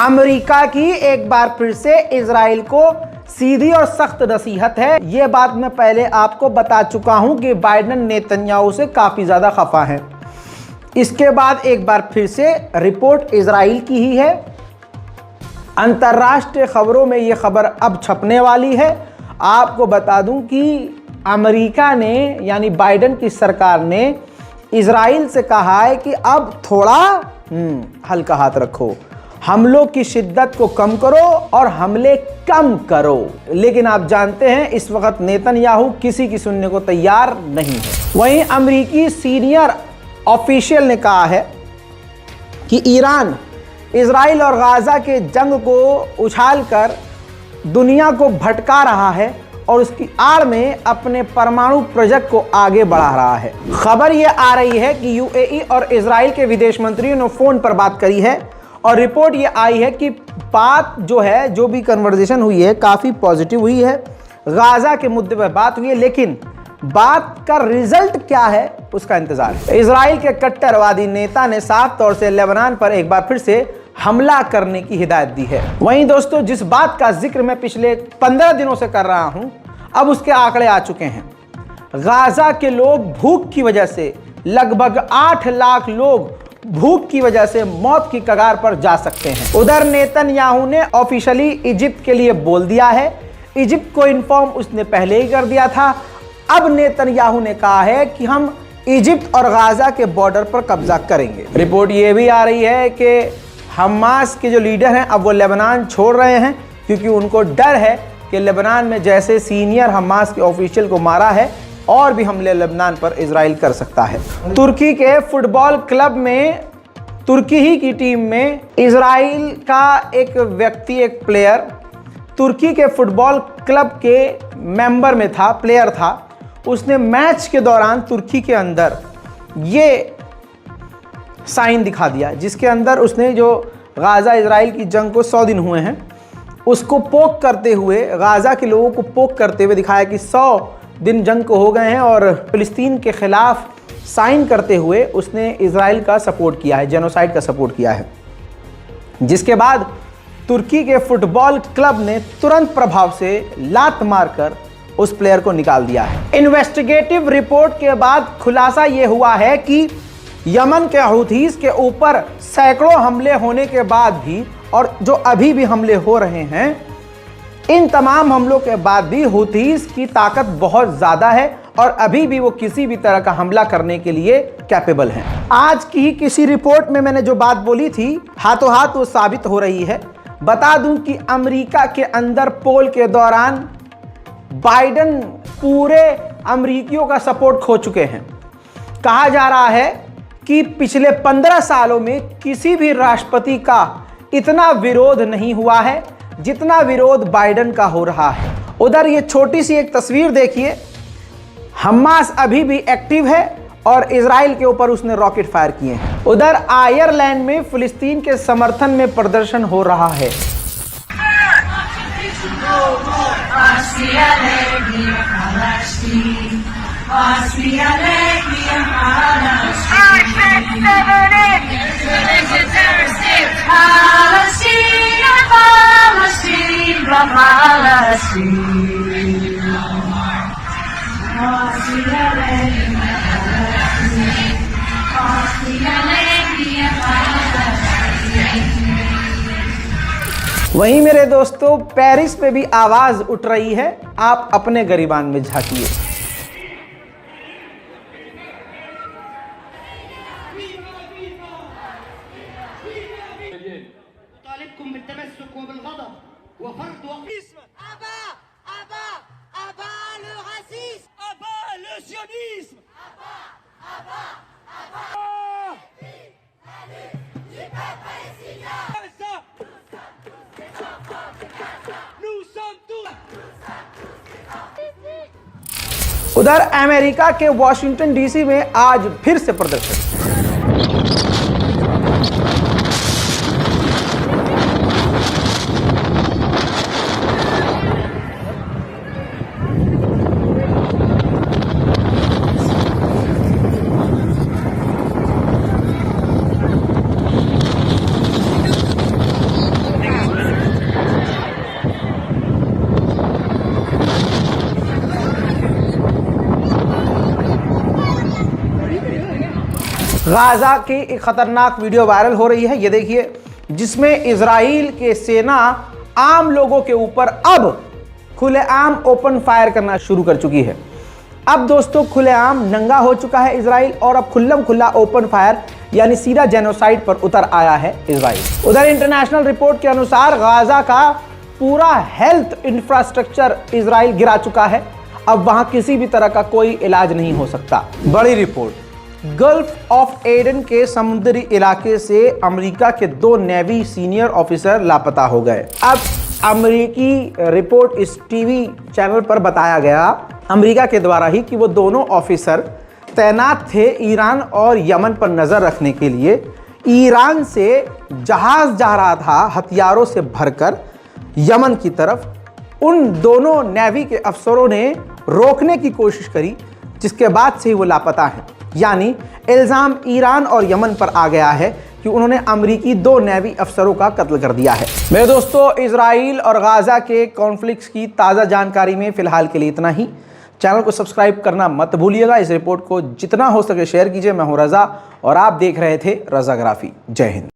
America की एक बार फिर से इजराइल को सीधी और सख्त नसीहत है। यह बात मैं पहले आपको बता चुका हूं कि बाइडेन नेतन्याहू से काफी ज्यादा खफा हैं। इसके बाद एक बार फिर से रिपोर्ट इजराइल की ही है। अंतर्राष्ट्रीय खबरों में यह खबर अब छपने वाली है। आपको बता दूं कि अमेरिका ने यानी बाइडेन की सरकार ने इजराइल से कहा है कि अब थोड़ा हल्का हाथ रखो, हमलों की शिद्दत को कम करो और हमले कम करो। लेकिन आप जानते हैं इस वक्त नेतन्याहू किसी की सुनने को तैयार नहीं है। वहीं अमेरिकी सीनियर ऑफिशियल ने कहा है कि ईरान इजराइल और गाजा के जंग को उछालकर दुनिया को भटका रहा है और उसकी आड़ में अपने परमाणु प्रोजेक्ट को आगे बढ़ा रहा है। खबर यह आ रही है कि यूएई और इजराइल के विदेश मंत्रियों ने फोन पर बात करी है और रिपोर्ट ये आई है कि बात जो भी कन्वर्सेशन हुई है काफ़ी पॉजिटिव हुई है। गाजा के मुद्दे पर बात हुई है, लेकिन बात का रिजल्ट क्या है उसका इंतजार है। इजराइल के कट्टरवादी नेता ने साफ तौर से लेबनान पर एक बार फिर से हमला करने की हिदायत दी है। वहीं दोस्तों, जिस बात का जिक्र मैं पिछले 15 दिनों से कर रहा हूं, अब उसके आंकड़े आ चुके हैं। गाजा के लोग भूख की वजह से, लगभग 8 लाख लोग भूख की वजह से मौत की कगार पर जा सकते हैं। उधर नेतन्याहू ने ऑफिशियली इजिप्ट के लिए बोल दिया है। इजिप्ट को इन्फॉर्म उसने पहले ही कर दिया था। अब नेतन्याहू ने कहा है कि हम इजिप्ट और गाजा के बॉर्डर पर कब्जा करेंगे। रिपोर्ट ये भी आ रही है कि हमास के जो लीडर हैं अब वो लेबनान छोड़ रहे हैं, क्योंकि उनको डर है कि लेबनान में जैसे सीनियर हमास के ऑफिशियल को मारा है और भी हमले लेबनान पर इजराइल कर सकता है। तुर्की के फुटबॉल क्लब में, तुर्की ही की टीम में इजराइल का एक व्यक्ति, एक प्लेयर तुर्की के फुटबॉल क्लब के मेंबर में था, प्लेयर था। उसने मैच के दौरान तुर्की के अंदर ये साइन दिखा दिया, जिसके अंदर उसने जो गाजा इजराइल की जंग को 100 दिन हुए हैं उसको पोक करते हुए, गाजा के लोगों को पोक करते हुए दिखाया कि 100 दिन जंग को हो गए हैं और फिलिस्तीन के खिलाफ साइन करते हुए उसने इजराइल का सपोर्ट किया है, जेनोसाइड का सपोर्ट किया है। जिसके बाद तुर्की के फुटबॉल क्लब ने तुरंत प्रभाव से लात मारकर उस प्लेयर को निकाल दिया है। इन्वेस्टिगेटिव रिपोर्ट के बाद खुलासा यह हुआ है कि यमन के हूथीज के ऊपर सैकड़ों हमले होने के बाद भी, और जो अभी भी हमले हो रहे हैं, इन तमाम हमलों के बाद भी हूथीज की ताकत बहुत ज़्यादा है और अभी भी वो किसी भी तरह का हमला करने के लिए कैपेबल हैं। आज की ही किसी रिपोर्ट में मैंने जो बात बोली थी, हाथों हाथ वो साबित हो रही है। बता दूं कि अमेरिका के अंदर पोल के दौरान बाइडेन पूरे अमेरिकियों का सपोर्ट खो चुके हैं। कहा जा रहा है कि पिछले 15 सालों में किसी भी राष्ट्रपति का इतना विरोध नहीं हुआ है जितना विरोध बाइडेन का हो रहा है। उधर ये छोटी सी एक तस्वीर देखिए, हमास अभी भी एक्टिव है और इजराइल के ऊपर उसने रॉकेट फायर किए हैं। उधर आयरलैंड में फिलिस्तीन के समर्थन में प्रदर्शन हो रहा है। वहीं मेरे दोस्तों, पेरिस में भी आवाज उठ रही है। आप अपने गरिबान में झांकिए। उधर अमेरिका के वॉशिंगटन डीसी में आज फिर से प्रदर्शन। गाजा की एक खतरनाक वीडियो वायरल हो रही है, ये देखिए, जिसमें इजराइल के सेना आम लोगों के ऊपर अब खुलेआम ओपन फायर करना शुरू कर चुकी है। अब दोस्तों खुलेआम नंगा हो चुका है इजराइल और अब खुल्लम खुल्ला ओपन फायर यानी सीधा जेनोसाइड पर उतर आया है इजराइल। उधर इंटरनेशनल रिपोर्ट के अनुसार गाजा का पूरा हेल्थ इंफ्रास्ट्रक्चर इजराइल गिरा चुका है। अब वहां किसी भी तरह का कोई इलाज नहीं हो सकता। बड़ी रिपोर्ट, गल्फ ऑफ एडन के समुद्री इलाके से अमेरिका के 2 नेवी सीनियर ऑफिसर लापता हो गए। अब अमेरिकी रिपोर्ट इस टीवी चैनल पर बताया गया अमेरिका के द्वारा ही कि वो दोनों ऑफिसर तैनात थे ईरान और यमन पर नजर रखने के लिए। ईरान से जहाज जा रहा था हथियारों से भरकर यमन की तरफ। उन दोनों नेवी के अफसरों ने रोकने की कोशिश करी, जिसके बाद से ही वो लापता हैं। यानी इल्जाम ईरान और यमन पर आ गया है कि उन्होंने अमेरिकी 2 नेवी अफसरों का कत्ल कर दिया है। मेरे दोस्तों, इजराइल और गाजा के कॉन्फ्लिक्ट्स की ताज़ा जानकारी में फिलहाल के लिए इतना ही। चैनल को सब्सक्राइब करना मत भूलिएगा। इस रिपोर्ट को जितना हो सके शेयर कीजिए। मैं हूं रजा और आप देख रहे थे रजाग्राफी। जय हिंद।